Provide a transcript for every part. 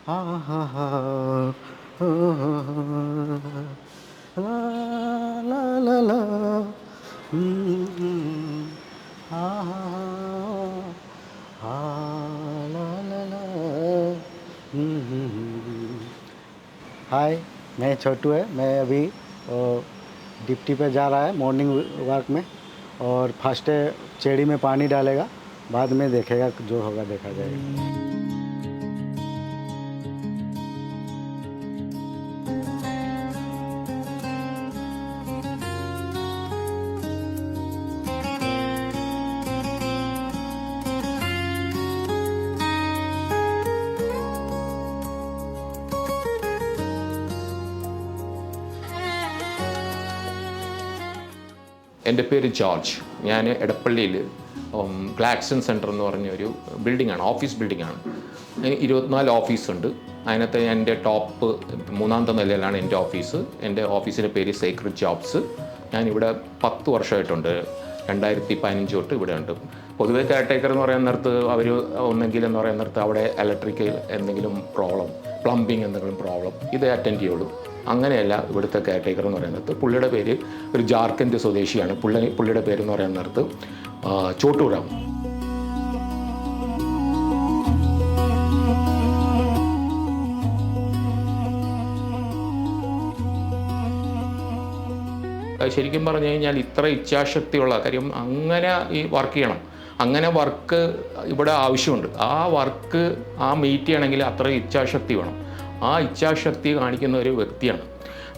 हा हा हा हो हो हो ला ला ला ला हा हा हा ला ला ला हाय, मैं छोटू है। मैं अभी डिप्टी पे जा रहा है मॉर्निंग वॉक में, और फर्स्ट चेड़ी में पानी डालेगा, बाद में देखेगा, जो होगा देखा जाएगा। എൻ്റെ പേര് ജോർജ്. ഞാൻ എടപ്പള്ളിയിൽ ഗ്ലാക്സൺ സെൻറ്റർ എന്ന് പറഞ്ഞൊരു ബിൽഡിങ്ങാണ്, ഓഫീസ് ബിൽഡിങ്ങാണ്. 24 ഓഫീസുണ്ട്. അതിനകത്ത് എൻ്റെ ടോപ്പ് 3-ാമത്തെ നിലയിലാണ് എൻ്റെ ഓഫീസ്. എൻ്റെ ഓഫീസിൻ്റെ പേര് സേക്രഡ് ജോബ്സ്. ഞാനിവിടെ 10 വർഷമായിട്ടുണ്ട്. 2015 തൊട്ട് ഇവിടെ ഉണ്ട്. പൊതുവേ കെയർടേക്കർ എന്ന് പറയുന്ന നേരത്ത് അവർ ഒന്നെങ്കിൽ എന്ന് പറയുന്ന നേരത്ത് അവിടെ ഇലക്ട്രിക്കൽ എന്തെങ്കിലും പ്രോബ്ലം, പ്ലംബിങ് എന്തെങ്കിലും പ്രോബ്ലം, ഇത് അറ്റൻഡ് ചെയ്യുള്ളൂ. അങ്ങനെയല്ല ഇവിടുത്തെ കെയർടേക്കർ എന്ന് പറയുന്നത്. പുള്ളിയുടെ പേര് ഒരു ജാർഖണ്ഡ് സ്വദേശിയാണ്. പുള്ളിയുടെ പേരെന്ന് പറയുന്ന നേരത്ത് ചോട്ടൂറാം. ശരിക്കും പറഞ്ഞു കഴിഞ്ഞാൽ ഇത്ര ഇച്ഛാശക്തിയുള്ള കാര്യം, അങ്ങനെ ഈ വർക്ക് ചെയ്യണം, അങ്ങനെ വർക്ക് ഇവിടെ ആവശ്യമുണ്ട്. ആ വർക്ക് മീറ്റ് ചെയ്യണമെങ്കിൽ അത്ര ഇച്ഛാശക്തി വേണം. ആ ഇച്ഛാശക്തി കാണിക്കുന്ന ഒരു വ്യക്തിയാണ്.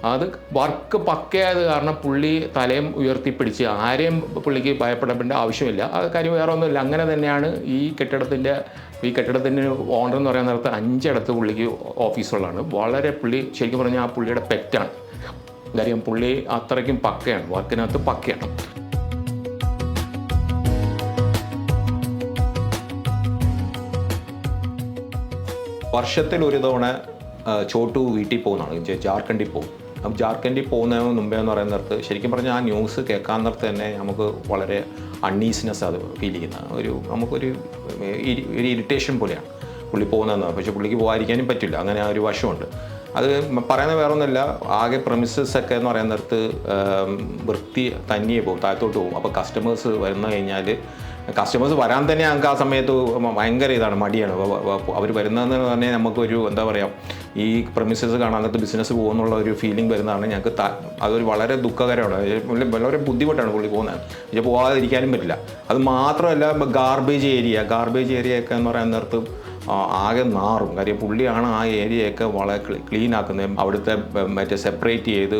അത് വർക്ക് പക്കയായത് കാരണം പുള്ളി തലയും ഉയർത്തിപ്പിടിച്ച് ആരെയും പുള്ളിക്ക് ഭയപ്പെടേണ്ട ആവശ്യമില്ല. ആ കാര്യം വേറെ ഒന്നുമില്ല. അങ്ങനെ തന്നെയാണ് ഈ കെട്ടിടത്തിൻ്റെ ഓണർ എന്ന് പറയുന്ന നേരത്ത് 5 ഇടത്ത് പുള്ളിക്ക് ഓഫീസുകളാണ്. വളരെ പുള്ളി ശരിക്കും പറഞ്ഞാൽ ആ പുള്ളിയുടെ പെറ്റാണ്. കാര്യം പുള്ളി അത്രയ്ക്കും പക്കയാണ്, വർക്കിനകത്ത് പക്കയാണ്. വർഷത്തിൽ ഒരു തവണ ചോട്ടു വീട്ടിൽ പോകുന്നതാണ്, ജാർഖണ്ഡിൽ പോകും. അപ്പം ജാർഖണ്ഡിൽ പോകുന്നതിന് മുമ്പേ എന്ന് പറയുന്ന നേരത്ത് ശരിക്കും പറഞ്ഞാൽ ആ ന്യൂസ് കേൾക്കാൻ നേരത്ത് തന്നെ നമുക്ക് വളരെ അൺഈസിനെസ് അത് ഫീൽ ചെയ്യുന്ന നമുക്കൊരു ഇറിറ്റേഷൻ പോലെയാണ് പുള്ളി പോകുന്നതെന്ന്. പക്ഷേ പുള്ളിക്ക് പോകാതിരിക്കാനും പറ്റില്ല, അങ്ങനെ ഒരു വശമുണ്ട്. അത് പറയുന്നത് വേറെ ഒന്നുമില്ല, ആകെ പ്രമിസസ് ഒക്കെ എന്ന് പറയുന്ന നേരത്ത് വൃത്തി തനിയെ പോകും, താഴത്തോട്ട് പോകും. അപ്പോൾ കസ്റ്റമേഴ്സ് വന്നു കഴിഞ്ഞാൽ കസ്റ്റമേഴ്സ് വരാൻ തന്നെ ഞങ്ങൾക്ക് ആ സമയത്ത് ഭയങ്കര ഇതാണ്, മടിയാണ്. അവർ വരുന്നതെന്ന് തന്നെ നമുക്കൊരു എന്താ പറയുക, ഈ പ്രമിസസ് കാണാനകത്ത് ബിസിനസ് പോകുന്നുള്ള ഒരു ഫീലിംഗ് വരുന്നതാണ് ഞങ്ങൾക്ക്. അതൊരു വളരെ ദുഃഖകരമാണ്, വളരെ ബുദ്ധിമുട്ടാണ് പുള്ളി പോകുന്നത്. പക്ഷേ പോകാതിരിക്കാനും പറ്റില്ല. അത് മാത്രമല്ല ഗാർബേജ് ഏരിയയൊക്കെ എന്ന് പറയുന്ന നേരത്ത് ആകെ നാറും. കാര്യം പുള്ളിയാണ് ആ ഏരിയയൊക്കെ വളരെ ക്ലീൻ ആക്കുന്നത്. അവിടുത്തെ മറ്റേ സെപ്പറേറ്റ് ചെയ്ത്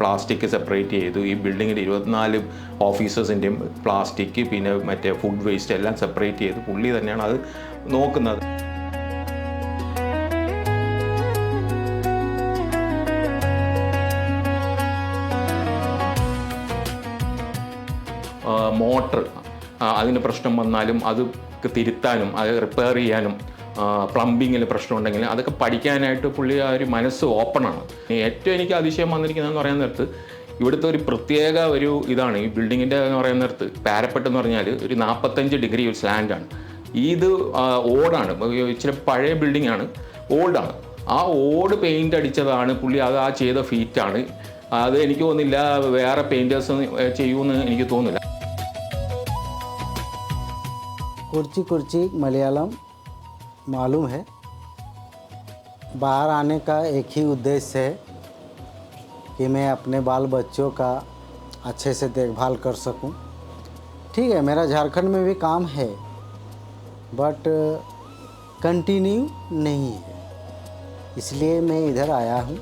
പ്ലാസ്റ്റിക് സെപ്പറേറ്റ് ചെയ്തു. ഈ ബിൽഡിങ്ങിൻ്റെ 24 ഓഫീസേഴ്സിൻ്റെയും പ്ലാസ്റ്റിക് പിന്നെ മറ്റേ ഫുഡ് വേസ്റ്റ് എല്ലാം സെപ്പറേറ്റ് ചെയ്ത് പുള്ളി തന്നെയാണ് അത് നോക്കുന്നത്. മോട്ടർ അതിന് പ്രശ്നം വന്നാലും അത് തിരുത്താനും അത് റിപ്പയർ ചെയ്യാനും, പ്ലംബിങ്ങിൽ പ്രശ്നമുണ്ടെങ്കിൽ അതൊക്കെ പഠിക്കാനായിട്ട് പുള്ളി ആ ഒരു മനസ്സ് ഓപ്പണാണ്. ഏറ്റവും എനിക്ക് അതിശയം വന്നിരിക്കുന്നതെന്ന് പറയുന്ന നേരത്ത് ഇവിടുത്തെ ഒരു പ്രത്യേക ഒരു ഇതാണ് ഈ ബിൽഡിങ്ങിൻ്റെ എന്ന് പറയുന്ന നേരത്ത് പാരപ്പെട്ട് എന്ന് പറഞ്ഞാൽ ഒരു 45 ഡിഗ്രി സ്ലാൻഡാണ്. ഇത് ഓടാണ്, ഇച്ചിരി പഴയ ബിൽഡിങ്ങാണ്, ഓൾഡാണ്. ആ ഓട് പെയിൻ്റ് അടിച്ചതാണ് പുള്ളി, അത് ആ ചെയ്ത ഫീറ്റാണ്. അത് എനിക്ക് തോന്നുന്നില്ല വേറെ പെയിൻറ്റേഴ്സ് ചെയ്യുമെന്ന് എനിക്ക് തോന്നുന്നില്ല. कुर्ची मलयालम मालूम है। बाहर आने का एक ही उद्देश्य है कि मैं अपने बाल बच्चों का अच्छे से देखभाल कर सकूं। ठीक है, मेरा झारखंड में भी काम है बट कंटिन्यू नहीं है, इसलिए मैं इधर आया हूं।